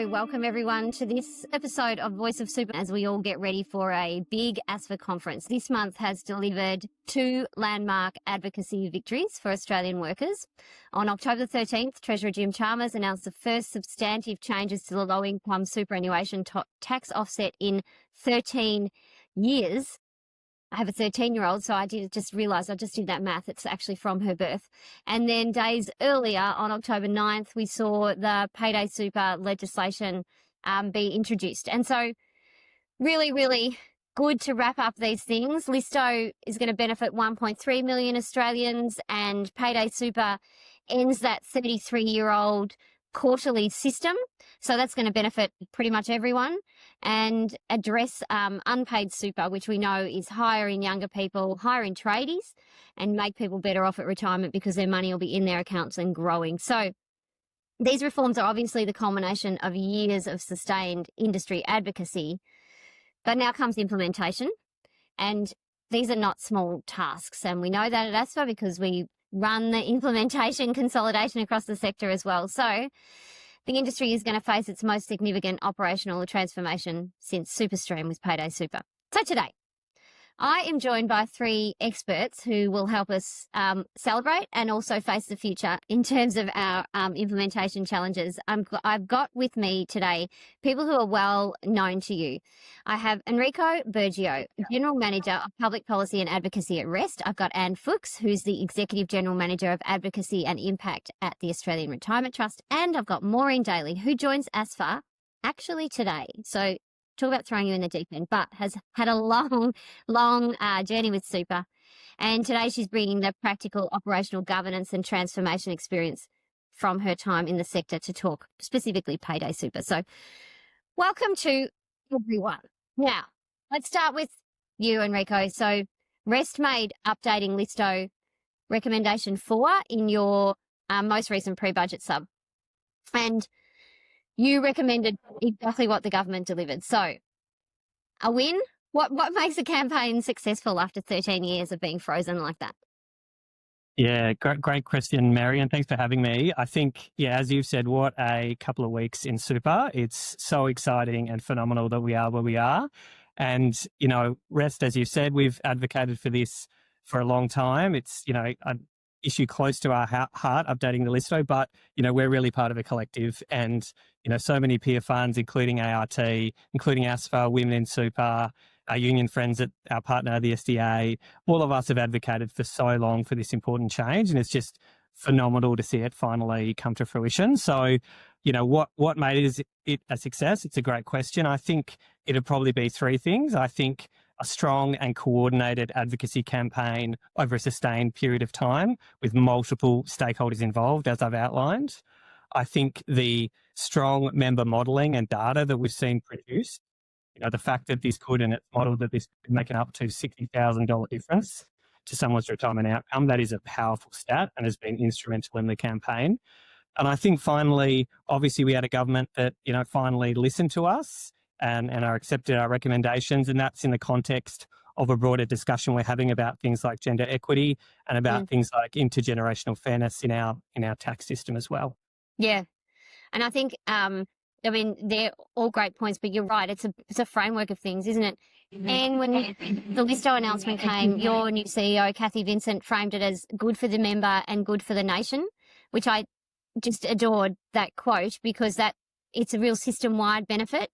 Hello, welcome everyone to this episode of Voice of Super as we all get ready for a big ASFA conference. This month has delivered 2 landmark advocacy victories for Australian workers. On October 13th, Treasurer Jim Chalmers announced the first substantive changes to the low-income superannuation tax offset in 13 years. I have a 13-year-old, so I just realised I just did that math. It's actually from her birth. And then days earlier, on October 9th, we saw the Payday Super legislation be introduced. And so really, really good to wrap up these things. LISTO is going to benefit 1.3 million Australians, and Payday Super ends that 33-year-old quarterly system. So that's going to benefit pretty much everyone, and address unpaid super, which we know is higher in younger people, higher in tradies, and make people better off at retirement because their money will be in their accounts and growing. So these reforms are obviously the culmination of years of sustained industry advocacy, but now comes implementation, and these are not small tasks. And we know that at ASFA because we run the implementation consolidation across the sector as well. So the industry is going to face its most significant operational transformation since SuperStream with Payday Super. So today, I am joined by 3 experts who will help us celebrate and also face the future in terms of our implementation challenges. I've got with me today people who are well known to you. I have Enrico Burgio, General Manager of Public Policy and Advocacy at REST. I've got Anne Fuchs, who's the Executive General Manager of Advocacy and Impact at the Australian Retirement Trust. And I've got Maureen Daley, who joins ASFA actually today. So talk about throwing you in the deep end, but has had a long journey with super. And today she's bringing the practical operational governance and transformation experience from her time in the sector to talk specifically Payday Super. So welcome to everyone. Now, let's start with you, Enrico. So REST made updating LISTO recommendation 4 in your most recent pre-budget sub. And you recommended exactly what the government delivered. So a win? What makes a campaign successful after 13 years of being frozen like that? Yeah, great question, Mary, and thanks for having me. I think, as you've said, what a couple of weeks in super. It's so exciting and phenomenal that we are where we are. And, REST, as you said, we've advocated for this for a long time. It's, an issue close to our heart, updating the LISTO, but, we're really part of a collective, and, so many peer funds, including ART, including ASFA, Women in Super, our union friends at our partner, the SDA, all of us have advocated for so long for this important change, and it's just phenomenal to see it finally come to fruition. So, what made it a success? It's a great question. I think it'd probably be 3 things. I think a strong and coordinated advocacy campaign over a sustained period of time with multiple stakeholders involved, as I've outlined. I think the strong member modelling and data that we've seen produced, the fact that this could, and it's modelled that this could make an up to $60,000 difference to someone's retirement outcome, that is a powerful stat and has been instrumental in the campaign. And I think finally, obviously we had a government that, finally listened to us and are accepted our recommendations, and that's in the context of a broader discussion we're having about things like gender equity and about things like intergenerational fairness in our tax system as well. Yeah, and I think they're all great points, but you're right. It's a framework of things, isn't it? And when the LISTO announcement came, your new CEO, Kathy Vincent, framed it as good for the member and good for the nation, which I just adored that quote, because it's a real system-wide benefit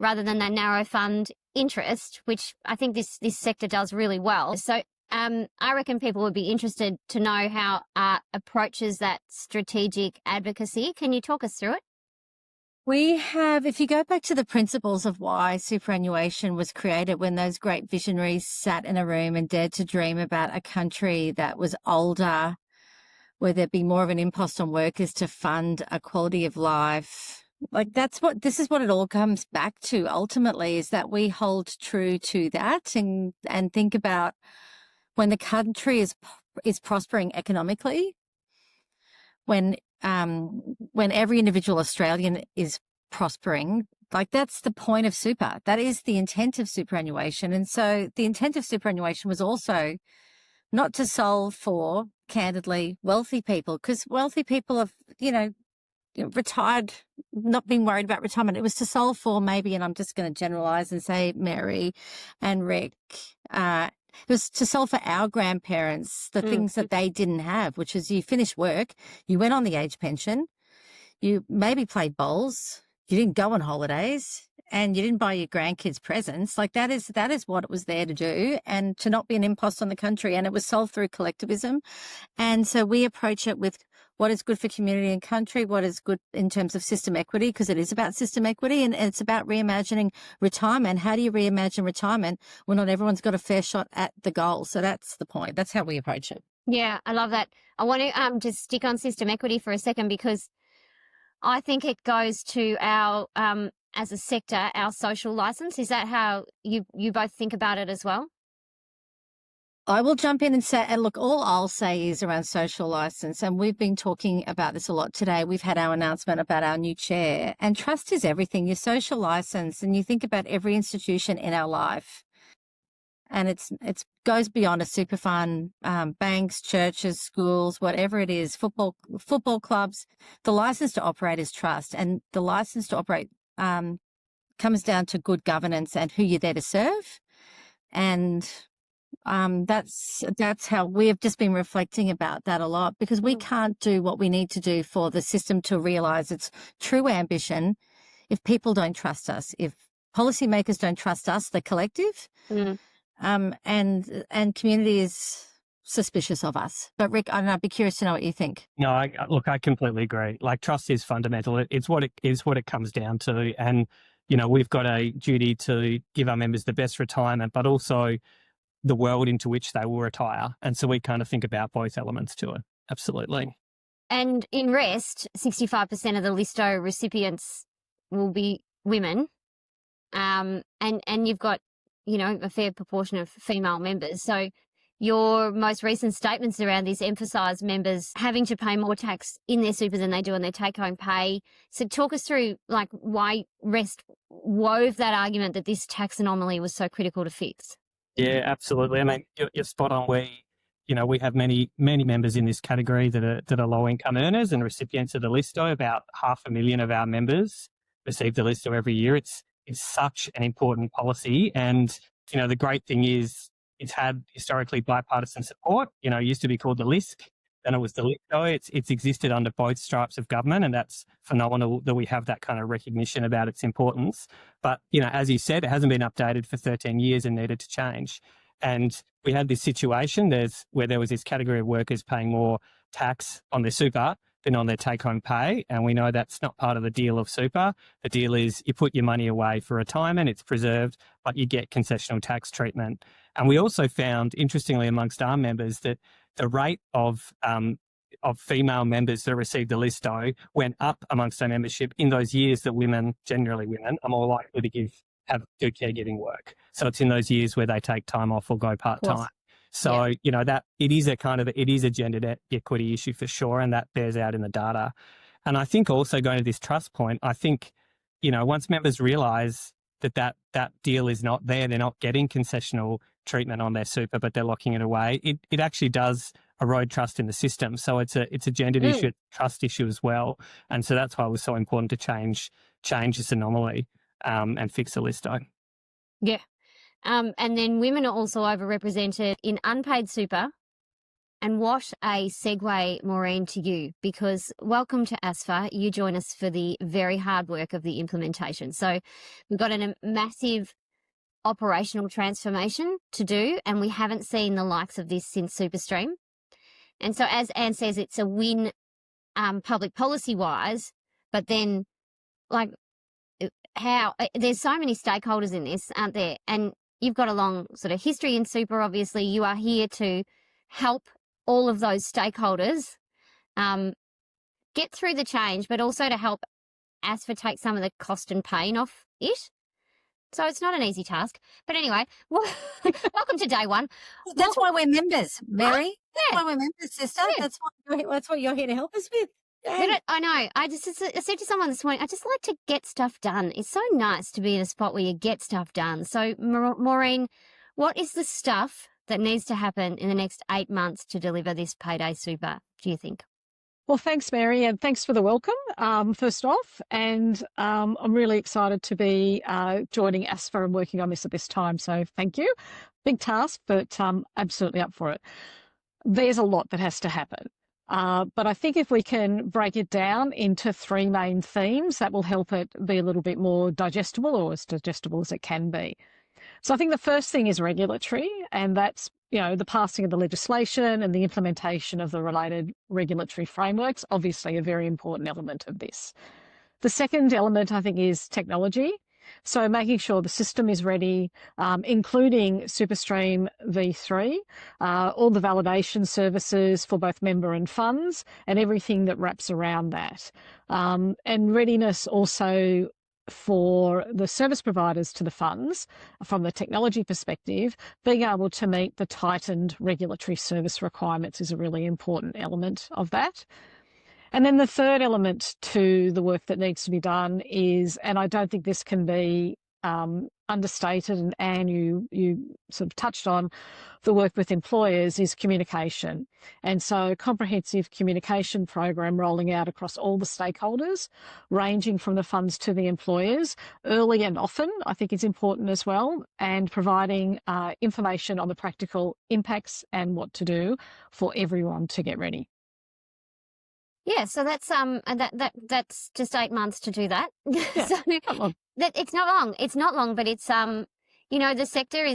rather than that narrow fund interest, which I think this sector does really well. So I reckon people would be interested to know how approaches that strategic advocacy. Can you talk us through it? We have, if you go back to the principles of why superannuation was created, when those great visionaries sat in a room and dared to dream about a country that was older, where there'd be more of an impost on workers to fund a quality of life. Like this is what it all comes back to ultimately, is that we hold true to that and think about when the country is prospering economically, when every individual Australian is prospering, like that's the point of super. That is the intent of superannuation. And so the intent of superannuation was also not to solve for, candidly, wealthy people, because wealthy people have, retired, not being worried about retirement. It was to solve for maybe, and I'm just going to generalize and say Mary and Rick, it was to solve for our grandparents, the things that they didn't have, which is you finished work, you went on the age pension, you maybe played bowls, you didn't go on holidays, and you didn't buy your grandkids presents. Like that is what it was there to do, and to not be an impost on the country. And it was solved through collectivism. And so we approach it with what is good for community and country, what is good in terms of system equity, because it is about system equity, and it's about reimagining retirement. How do you reimagine retirement when not everyone's got a fair shot at the goal? So that's the point. That's how we approach it. Yeah, I love that. I want to just stick on system equity for a second, because I think it goes to our, as a sector, our social license. Is that how you both think about it as well? I will jump in and say, and look, all I'll say is around social license, and we've been talking about this a lot today. We've had our announcement about our new chair, and trust is everything. Your social license, and you think about every institution in our life, and it's goes beyond a super fund, banks, churches, schools, whatever it is, football clubs. The license to operate is trust, and the license to operate comes down to good governance and who you're there to serve, and that's how we have just been reflecting about that a lot, because we can't do what we need to do for the system to realise its true ambition if people don't trust us, if policymakers don't trust us, the collective, and community is suspicious of us. But Rick, I'd be curious to know what you think. No, I completely agree. Like, trust is fundamental. It's what it comes down to. And, we've got a duty to give our members the best retirement, but also the world into which they will retire. And so we kind of think about both elements to it. Absolutely. And in rest, 65% of the LISTO recipients will be women. And you've got, a fair proportion of female members. So your most recent statements around this emphasise members having to pay more tax in their super than they do on their take-home pay. So talk us through, like, why Rest wove that argument that this tax anomaly was so critical to fix. Yeah, absolutely. I mean, you're spot on. We have many members in this category that are low income earners and recipients of the LISTO. About 500,000 of our members receive the LISTO every year. It's such an important policy, and the great thing is it's had historically bipartisan support. It used to be called the LISC, then it was the LISTO. It's existed under both stripes of government, and that's phenomenal that we have that kind of recognition about its importance. But, as you said, it hasn't been updated for 13 years and needed to change. And we had this situation where there was this category of workers paying more tax on their super than on their take-home pay. And we know that's not part of the deal of super. The deal is you put your money away for retirement, it's preserved, but you get concessional tax treatment. And we also found, interestingly, amongst our members, that the rate of female members that received the LISTO went up amongst our membership in those years that generally women, are more likely to do caregiving work. So it's in those years where they take time off or go part-time. So, that it is a gendered equity issue for sure, and that bears out in the data. And I think also, going to this trust point, I think, once members realise that deal is not there, they're not getting concessional treatment on their super, but they're locking it away, it actually does erode trust in the system. So it's a gendered issue, trust issue as well. And so that's why it was so important to change this anomaly and fix the LISTO. Yeah. And then women are also overrepresented in unpaid super. And what a segue, Maureen, to you, because welcome to ASFA. You join us for the very hard work of the implementation. So we've got a massive operational transformation to do, and we haven't seen the likes of this since SuperStream. And so, as Anne says, it's a win public policy-wise, but then, like, there's so many stakeholders in this, aren't there? And you've got a long sort of history in super, obviously. You are here to help all of those stakeholders get through the change, but also to help ASFA take some of the cost and pain off it. So it's not an easy task. But anyway, welcome to day one. That's why we're members, Mary. Yeah. That's why we're members, sister. Yeah. That's what you're here to help us with. Yeah. I know. I said to someone this morning, I just like to get stuff done. It's so nice to be in a spot where you get stuff done. So, Maureen, what is the stuff that needs to happen in the next 8 months to deliver this Payday Super, do you think? Well, thanks, Mary, and thanks for the welcome, first off. And I'm really excited to be joining ASFA and working on this at this time. So thank you. Big task, but absolutely up for it. There's a lot that has to happen. But I think if we can break it down into three main themes, that will help it be a little bit more digestible, or as digestible as it can be. So I think the first thing is regulatory, and that's, the passing of the legislation and the implementation of the related regulatory frameworks, obviously a very important element of this. The second element, I think, is technology. So making sure the system is ready, including SuperStream V3, all the validation services for both member and funds, and everything that wraps around that. And readiness also for the service providers to the funds, from the technology perspective, being able to meet the tightened regulatory service requirements is a really important element of that. And then the third element to the work that needs to be done is, and I don't think this can be understated, and Anne, you sort of touched on the work with employers, is communication. And so comprehensive communication program rolling out across all the stakeholders, ranging from the funds to the employers, early and often, I think is important as well, and providing information on the practical impacts and what to do for everyone to get ready. Yeah, so that's that's just 8 months to do that. Yeah, So not long. it's not long. It's not long, but it's the sector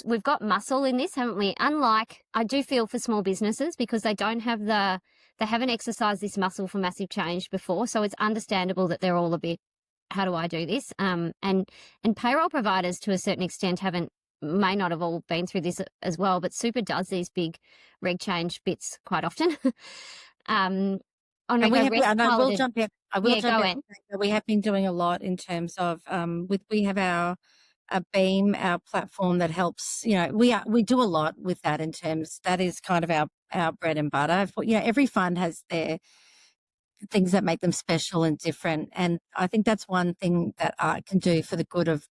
we've got muscle in this, haven't we? Unlike, I do feel for small businesses, because they haven't exercised this muscle for massive change before. So it's understandable that they're all a bit, how do I do this? And payroll providers to a certain extent may not have all been through this as well, but Super does these big reg change bits quite often. And I will jump in. Go in. We have been doing a lot in terms of we have our Beam, our platform that helps. We do a lot with that in terms, that is kind of our bread and butter. Every fund has their things that make them special and different, and I think that's one thing that I can do for the good of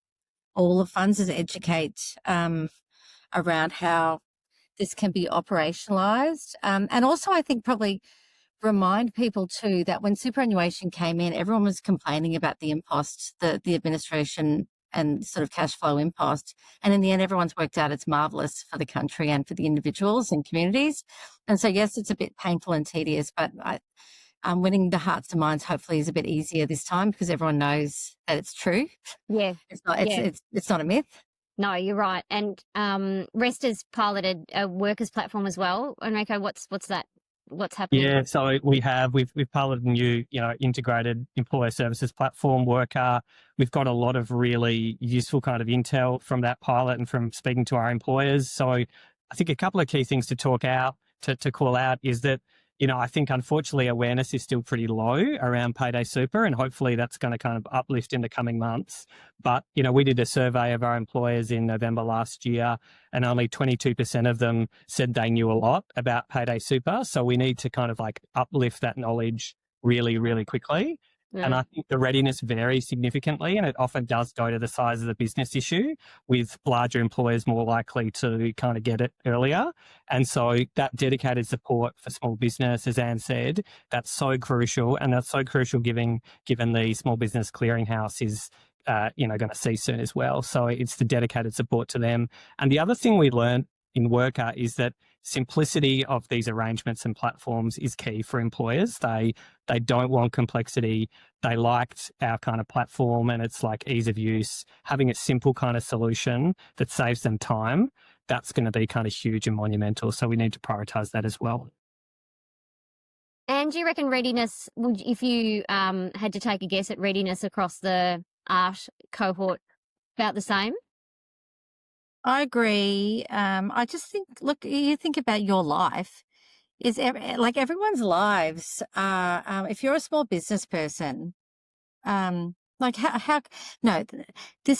all the funds, is educate around how this can be operationalised, and also I think probably remind people too that when superannuation came in, everyone was complaining about the impost, the administration and sort of cash flow impost. And in the end, everyone's worked out it's marvellous for the country and for the individuals and communities. And so, yes, it's a bit painful and tedious, but winning the hearts and minds hopefully is a bit easier this time, because everyone knows that it's true. Yeah. It's not a myth. No, you're right. And Rest has piloted a workers platform as well. Enrico, what's that? What's happening? Yeah, so we've piloted a new, integrated employer services platform, Worker. We've got a lot of really useful kind of intel from that pilot and from speaking to our employers. So I think a couple of key things to call out is that, I think unfortunately awareness is still pretty low around Payday Super, and hopefully that's going to kind of uplift in the coming months. But, we did a survey of our employers in November last year, and only 22% of them said they knew a lot about Payday Super. So we need to kind of uplift that knowledge really, really quickly. Yeah. And I think the readiness varies significantly, and it often does go to the size of the business issue, with larger employers more likely to kind of get it earlier. And so that dedicated support for small business, as Anne said, that's so crucial, and that's so crucial given the Small Business Clearinghouse is going to cease soon as well. So it's the dedicated support to them. And the other thing we learned in Worker is that simplicity of these arrangements and platforms is key for employers. They don't want complexity. They liked our kind of platform, and it's ease of use, having a simple kind of solution that saves them time. That's going to be kind of huge and monumental. So we need to prioritise that as well. And do you reckon readiness, if you had to take a guess at readiness across the art cohort, about the same? I agree. I just think, look, you think about your life, everyone's lives are, if you're a small business person, this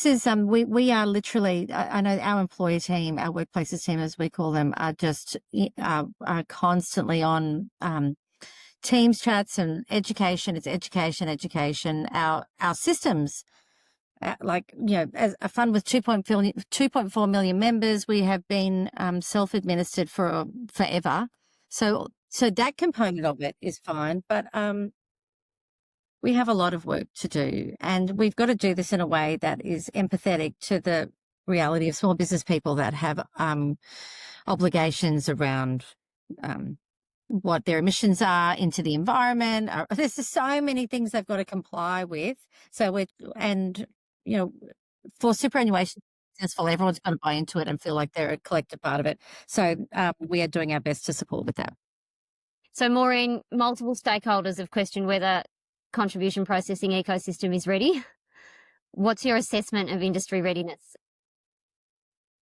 is, we are literally, I know our employee team, our workplaces team, as we call them, are just, are constantly on, Teams chats and education. It's education. Our systems, as a fund with 2.4 million members, we have been self-administered for forever. So So that component of it is fine, but we have a lot of work to do, and we've got to do this in a way that is empathetic to the reality of small business people that have obligations around what their emissions are into the environment. There's just so many things they've got to comply with. So for superannuation successful, everyone's got to buy into it and feel like they're a collective part of it. So we are doing our best to support with that. So Maureen, multiple stakeholders have questioned whether contribution processing ecosystem is ready. What's your assessment of industry readiness?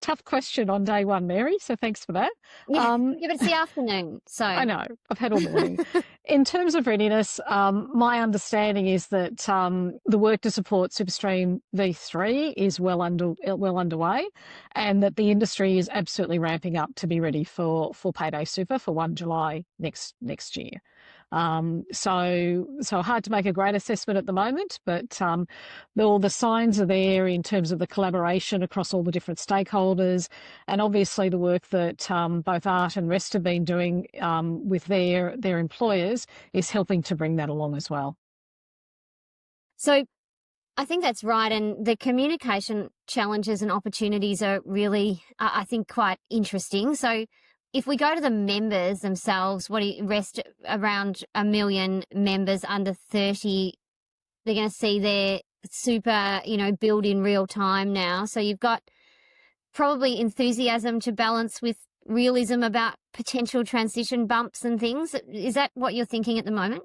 Tough question on day one, Mary, so thanks for that. Yeah, but it's the afternoon, so... I know, I've had all morning. In terms of readiness, my understanding is that the work to support SuperStream V3 is well underway, and that the industry is absolutely ramping up to be ready for Payday Super for 1 July next year. So hard to make a great assessment at the moment, but all the signs are there in terms of the collaboration across all the different stakeholders, and obviously the work that both ART and REST have been doing with their employers is helping to bring that along as well. So I think that's right, and the communication challenges and opportunities are really, I think, quite interesting. So if we go to the members themselves, REST around 1 million members under 30, they're going to see their super, build in real time now. So you've got probably enthusiasm to balance with realism about potential transition bumps and things. Is that what you're thinking at the moment?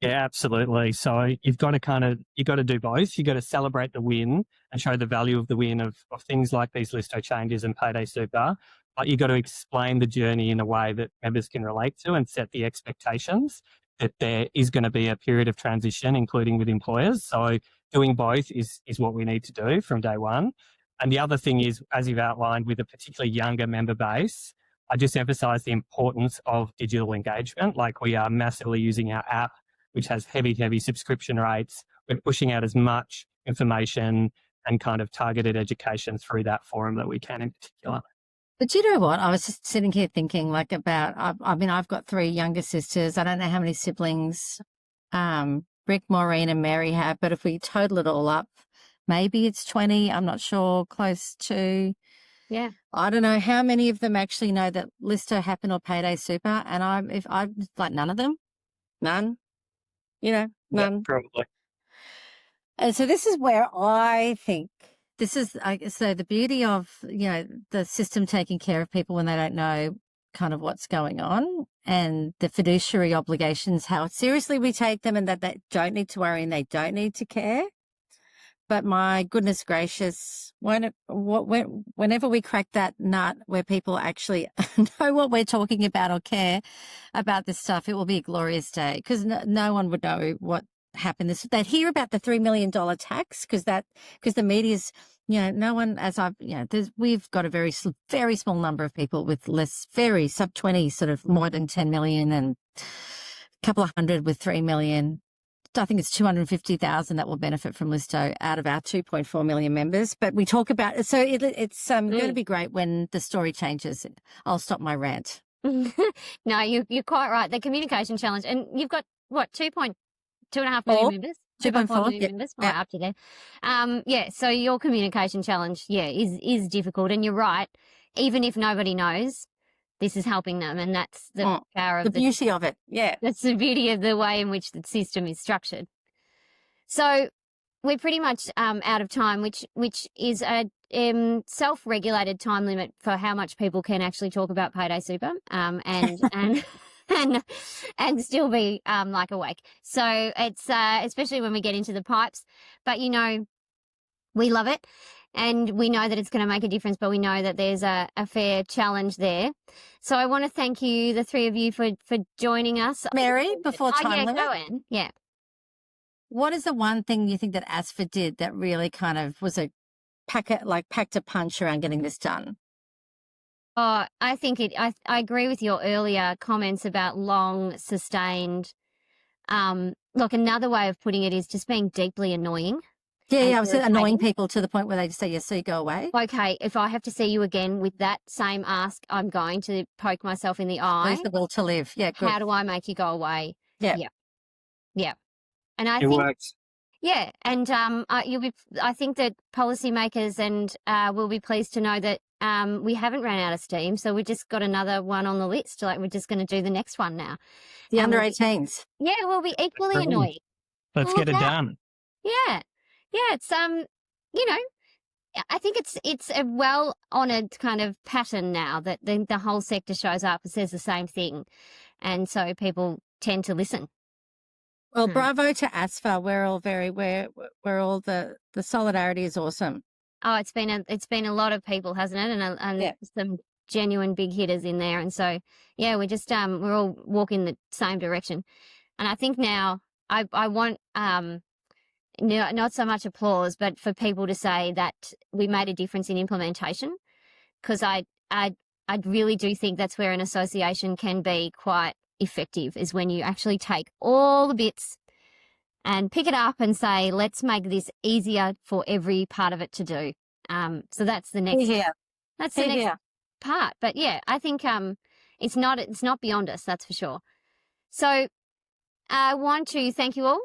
Yeah, absolutely. So you've got to do both. You've got to celebrate the win and show the value of the win of things like these LISTO changes and Payday Super. But you've got to explain the journey in a way that members can relate to and set the expectations that there is going to be a period of transition, including with employers. So doing both is what we need to do from day one. And the other thing is, as you've outlined, with a particularly younger member base, I just emphasise the importance of digital engagement. Like, we are massively using our app, which has heavy subscription rates. We're pushing out as much information and kind of targeted education through that forum that we can in particular. But you know what? I was just sitting here thinking I've got 3 younger sisters. I don't know how many siblings Rick, Maureen and Mary have, but if we total it all up, maybe it's 20. I'm not sure, close to. Yeah. I don't know how many of them actually know that LISTO happened or Payday Super. And I'm like, none of them. None. None. Yeah, probably. And so this is where I think so the beauty of, the system taking care of people when they don't know kind of what's going on, and the fiduciary obligations, how seriously we take them, and that they don't need to worry and they don't need to care. But my goodness gracious, whenever we crack that nut where people actually know what we're talking about or care about this stuff, it will be a glorious day, because no one would know what happened. They'd hear about the $3 million tax because the media's, no one, we've got a very small number of people with very sub 20, sort of more than 10 million, and a couple of hundred with 3 million. I think it's 250,000 that will benefit from LISTO out of our 2.4 million members. But we talk about it. So it's going to be great when the story changes. I'll stop my rant. No, you're quite right. The communication challenge, and you've got what, 2.5 million members? 2.4 million members. Right, up to there. So your communication challenge, is difficult. And you're right. Even if nobody knows, this is helping them, and that's the power of the beauty of it. Yeah. That's the beauty of the way in which the system is structured. So we're pretty much out of time, which is a self-regulated time limit for how much people can actually talk about Payday Super, and still be like awake. So it's especially when we get into the pipes, but we love it. And we know that it's going to make a difference, but we know that there's a fair challenge there. So I want to thank you, the 3 of you, for joining us. Mary, before time limit. Go in. Yeah. What is the one thing you think that ASFA did that really kind of was packed a punch around getting this done? Oh, I think I agree with your earlier comments about long, sustained. Look, another way of putting it is just being deeply annoying. Yeah, I was annoying people to the point where they just say, yes, so you go away. Okay, if I have to see you again with that same ask, I'm going to poke myself in the eye. Lose the will to live. Yeah, good. How do I make you go away? Yeah. And I It think works. Yeah, and I think that policymakers and will be pleased to know that we haven't ran out of steam, so we just got another one on the list. Like we're just going to do the next one now. The under 18s. Yeah, we'll be equally annoying. Let's get it done. Yeah, it's you know, I think it's a well-honoured kind of pattern now that the whole sector shows up and says the same thing, and so people tend to listen. Well, bravo to ASFA. We're all the solidarity is awesome. Oh, it's been a lot of people, hasn't it? And some genuine big hitters in there. And so, yeah, we're just we're all walking the same direction. And I think now I want not so much applause, but for people to say that we made a difference in implementation, because I really do think that's where an association can be quite effective, is when you actually take all the bits and pick it up and say, let's make this easier for every part of it to do. So that's the next next part. But yeah, I think it's not beyond us, that's for sure. So I want to thank you all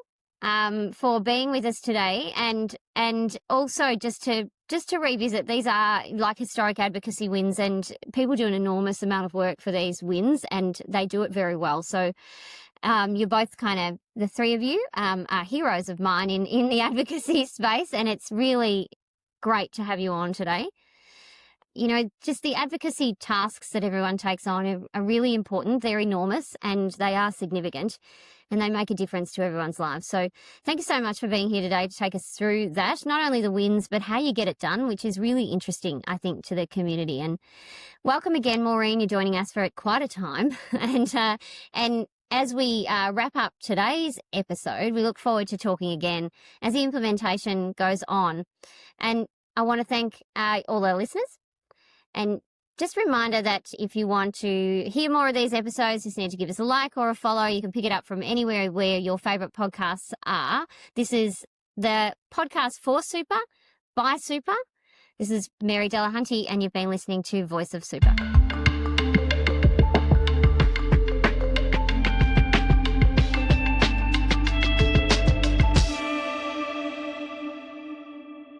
for being with us today, and also just to revisit, these are like historic advocacy wins, and people do an enormous amount of work for these wins, and they do it very well. So you're both kind of, the three of you are heroes of mine in the advocacy space, and it's really great to have you on today. You know, just the advocacy tasks that everyone takes on are really important. They're enormous and they are significant, and they make a difference to everyone's lives. So thank you so much for being here today to take us through that, not only the wins, but how you get it done, which is really interesting, I think, to the community. And welcome again, Maureen. You're joining us for quite a time. And as we wrap up today's episode, we look forward to talking again as the implementation goes on. And I want to thank all our listeners. And just a reminder that if you want to hear more of these episodes, just need to give us a like or a follow. You can pick it up from anywhere where your favourite podcasts are. This is the podcast for Super, by Super. This is Mary Delahunty, and you've been listening to Voice of Super.